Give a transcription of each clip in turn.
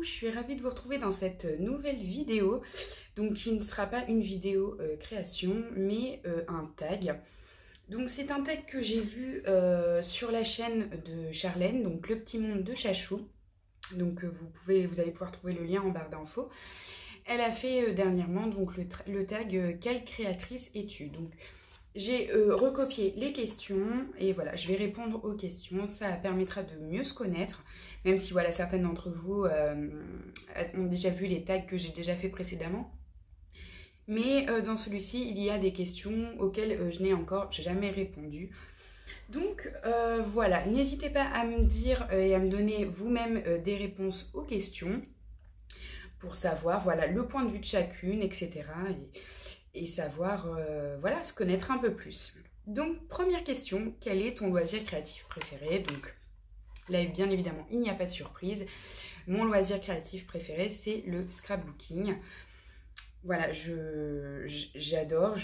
je suis ravie de vous retrouver dans cette nouvelle vidéo, donc qui ne sera pas une vidéo création, mais un tag. Donc c'est un tag que j'ai vu sur la chaîne de Charlène, donc Le Petit Monde de Chachou. Donc vous allez pouvoir trouver le lien en barre d'infos. Elle a fait dernièrement donc le tag Quelle créatrice es-tu? Donc j'ai recopié les questions et voilà, je vais répondre aux questions. Ça permettra de mieux se connaître, même si voilà, certaines d'entre vous ont déjà vu les tags que j'ai déjà fait précédemment. Mais dans celui-ci, il y a des questions auxquelles je n'ai encore jamais répondu. Donc voilà, n'hésitez pas à me dire et à me donner vous-même des réponses aux questions pour savoir voilà, le point de vue de chacune, etc. Et savoir voilà, se connaître un peu plus. Donc première question, quel est ton loisir créatif préféré? Donc là bien évidemment il n'y a pas de surprise, mon loisir créatif préféré c'est le scrapbooking. Voilà, j'adore,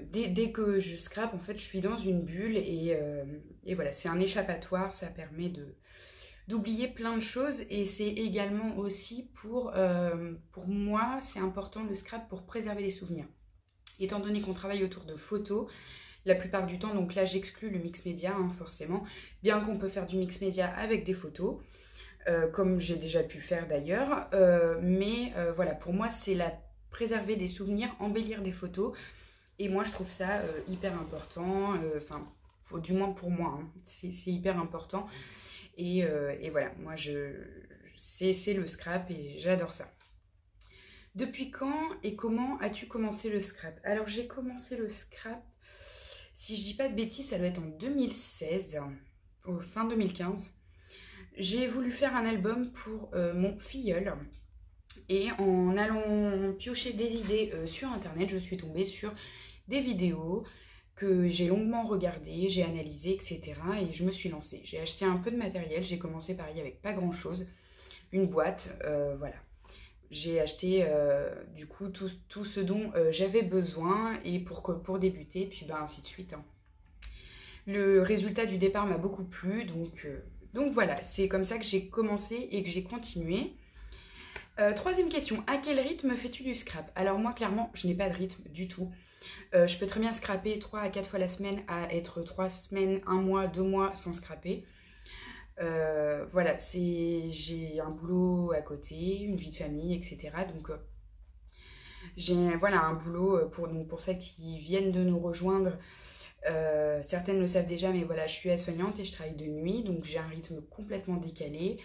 dès que je scrape en fait je suis dans une bulle et voilà, c'est un échappatoire, ça permet d'oublier plein de choses et c'est également aussi pour moi c'est important le scrap pour préserver les souvenirs. Étant donné qu'on travaille autour de photos, la plupart du temps, donc là j'exclus le mix média forcément, bien qu'on peut faire du mix média avec des photos, comme j'ai déjà pu faire d'ailleurs, mais voilà, pour moi c'est préserver des souvenirs, embellir des photos, et moi je trouve ça hyper important, du moins pour moi, c'est hyper important, et voilà, moi c'est le scrap et j'adore ça. Depuis quand et comment as-tu commencé le scrap? Alors j'ai commencé le scrap, si je dis pas de bêtises, ça doit être en 2016, au fin 2015. J'ai voulu faire un album pour mon filleul. Et en allant piocher des idées sur internet, je suis tombée sur des vidéos que j'ai longuement regardées, j'ai analysées, etc. Et je me suis lancée. J'ai acheté un peu de matériel, j'ai commencé pareil avec pas grand chose, une boîte, voilà. J'ai acheté du coup tout ce dont j'avais besoin et pour débuter, puis ainsi de suite. Le résultat du départ m'a beaucoup plu, donc voilà, c'est comme ça que j'ai commencé et que j'ai continué. Troisième question, à quel rythme fais-tu du scrap? Alors moi clairement je n'ai pas de rythme du tout. Je peux très bien scraper 3 à 4 fois la semaine à être 3 semaines, 1 mois, 2 mois sans scraper. Voilà, j'ai un boulot à côté, une vie de famille, etc. Donc j'ai voilà, un boulot pour celles qui viennent de nous rejoindre. Certaines le savent déjà, mais voilà, je suis aide-soignante et je travaille de nuit, donc j'ai un rythme complètement décalé.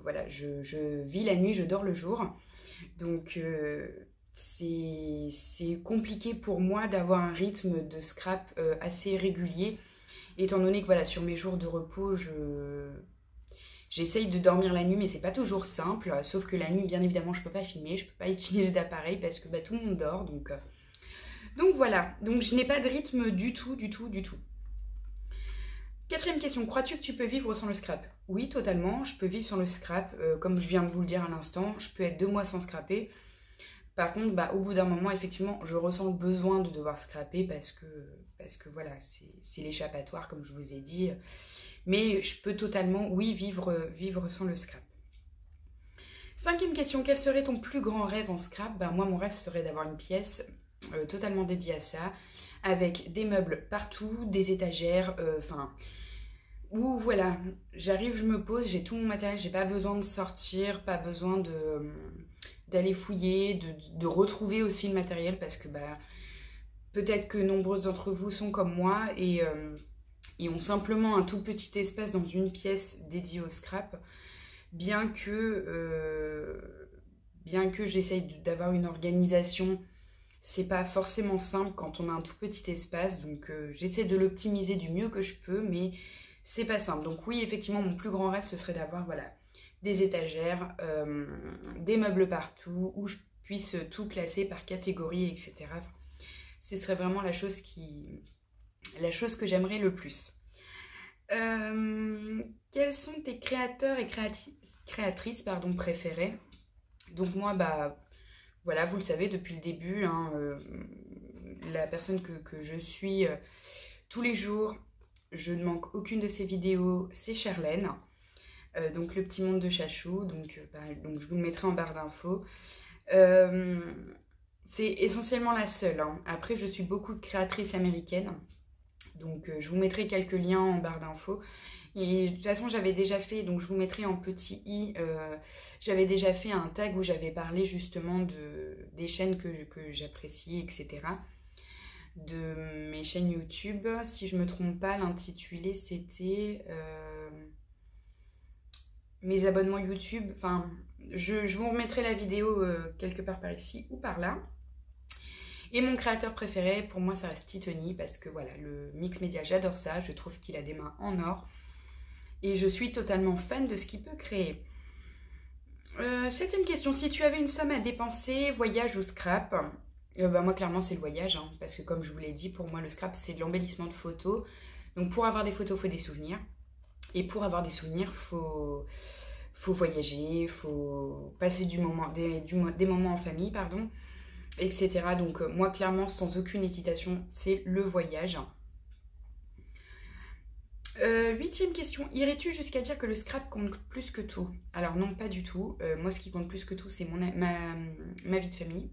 Voilà, je vis la nuit, je dors le jour. Donc c'est compliqué pour moi d'avoir un rythme de scrap assez régulier, étant donné que voilà, sur mes jours de repos, j'essaye de dormir la nuit, mais c'est pas toujours simple. Sauf que la nuit, bien évidemment, je peux pas filmer, je peux pas utiliser d'appareil parce que tout le monde dort. Donc voilà, donc je n'ai pas de rythme du tout. Quatrième question, crois-tu que tu peux vivre sans le scrap? Oui, totalement, je peux vivre sans le scrap. Comme je viens de vous le dire à l'instant, je peux être 2 mois sans scraper. Par contre, au bout d'un moment, effectivement, je ressens le besoin de devoir scraper parce que voilà, c'est l'échappatoire, comme je vous ai dit. Mais je peux totalement, oui, vivre sans le scrap. Cinquième question, quel serait ton plus grand rêve en scrap? Moi, mon rêve serait d'avoir une pièce totalement dédiée à ça, avec des meubles partout, des étagères, où voilà, j'arrive, je me pose, j'ai tout mon matériel, j'ai pas besoin de sortir, pas besoin d'aller fouiller, de retrouver aussi le matériel parce que peut-être que nombreuses d'entre vous sont comme moi et ont simplement un tout petit espace dans une pièce dédiée au scrap, bien que j'essaye d'avoir une organisation. C'est pas forcément simple quand on a un tout petit espace, donc j'essaie de l'optimiser du mieux que je peux, mais c'est pas simple. Donc oui, effectivement, mon plus grand rêve, ce serait d'avoir voilà, des étagères, des meubles partout, où je puisse tout classer par catégorie, etc. Ce serait vraiment la chose que j'aimerais le plus. Quels sont tes créateurs et créatrices préférés? Donc moi, voilà, vous le savez depuis le début, la personne que je suis tous les jours, je ne manque aucune de ses vidéos, c'est Charlène. donc le petit monde de Chachou, donc je vous le mettrai en barre d'infos. C'est essentiellement la seule, hein. Après, je suis beaucoup de créatrices américaines, donc je vous mettrai quelques liens en barre d'infos. Et de toute façon, j'avais déjà fait, donc je vous mettrai en petit i, j'avais déjà fait un tag où j'avais parlé justement des chaînes que j'apprécie, etc. De mes chaînes YouTube. Si je me trompe pas, l'intitulé c'était mes abonnements YouTube. Enfin, je vous remettrai la vidéo quelque part par ici ou par là. Et mon créateur préféré, pour moi, ça reste Titoni, parce que voilà, le mix média, j'adore ça. Je trouve qu'il a des mains en or. Et je suis totalement fan de ce qu'il peut créer. 7e question, si tu avais une somme à dépenser, voyage ou scrap? Moi, clairement, c'est le voyage, hein, parce que comme je vous l'ai dit, pour moi, le scrap, c'est de l'embellissement de photos. Donc, pour avoir des photos, il faut des souvenirs. Et pour avoir des souvenirs, faut voyager, faut passer des moments en famille, pardon, etc. Donc moi, clairement, sans aucune hésitation, c'est le voyage. 8e question, irais-tu jusqu'à dire que le scrap compte plus que tout? Alors non, pas du tout. Moi, ce qui compte plus que tout, c'est ma vie de famille.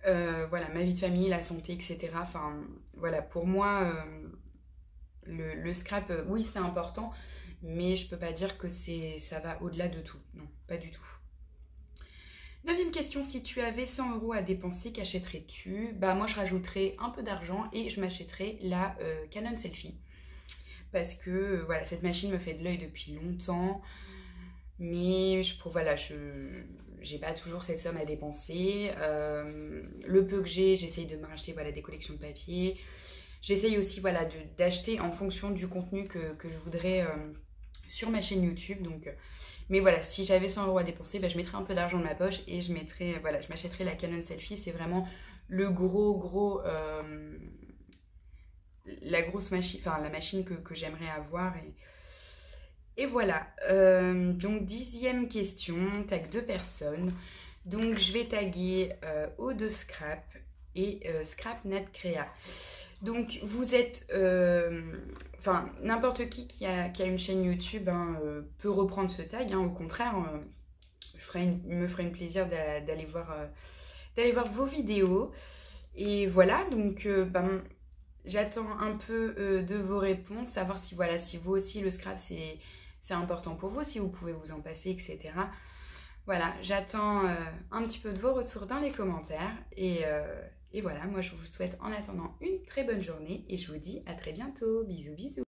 Voilà, ma vie de famille, la santé, etc. Enfin, voilà, pour moi, le scrap, oui, c'est important, mais je peux pas dire que ça va au-delà de tout. Non, pas du tout. 9e question, si tu avais 100 € à dépenser, qu'achèterais-tu? Bah moi je rajouterais un peu d'argent et je m'achèterais la Canon Selfie. Parce que voilà, cette machine me fait de l'œil depuis longtemps. Mais voilà, j'ai pas toujours cette somme à dépenser. Le peu que j'essaye de me racheter voilà, des collections de papier. J'essaye aussi voilà, d'acheter en fonction du contenu que je voudrais sur ma chaîne YouTube. Donc, mais voilà, si j'avais 100 € à dépenser, bah, je mettrais un peu d'argent dans ma poche et je m'achèterais la Canon Selfie. C'est vraiment le la grosse machine, enfin la machine que j'aimerais avoir. Et voilà. Donc 10e question, tag 2 personnes. Donc je vais taguer O de Scrap et ScrapNet Créa. Donc vous êtes, enfin n'importe qui a une chaîne YouTube hein, peut reprendre ce tag. Hein, au contraire, il me ferait une plaisir d'aller voir vos vidéos. Et voilà, donc j'attends un peu de vos réponses, savoir si voilà, si vous aussi le scrap c'est important pour vous, si vous pouvez vous en passer, etc. Voilà, j'attends un petit peu de vos retours dans les commentaires. Et voilà, moi je vous souhaite en attendant une très bonne journée et je vous dis à très bientôt. Bisous, bisous.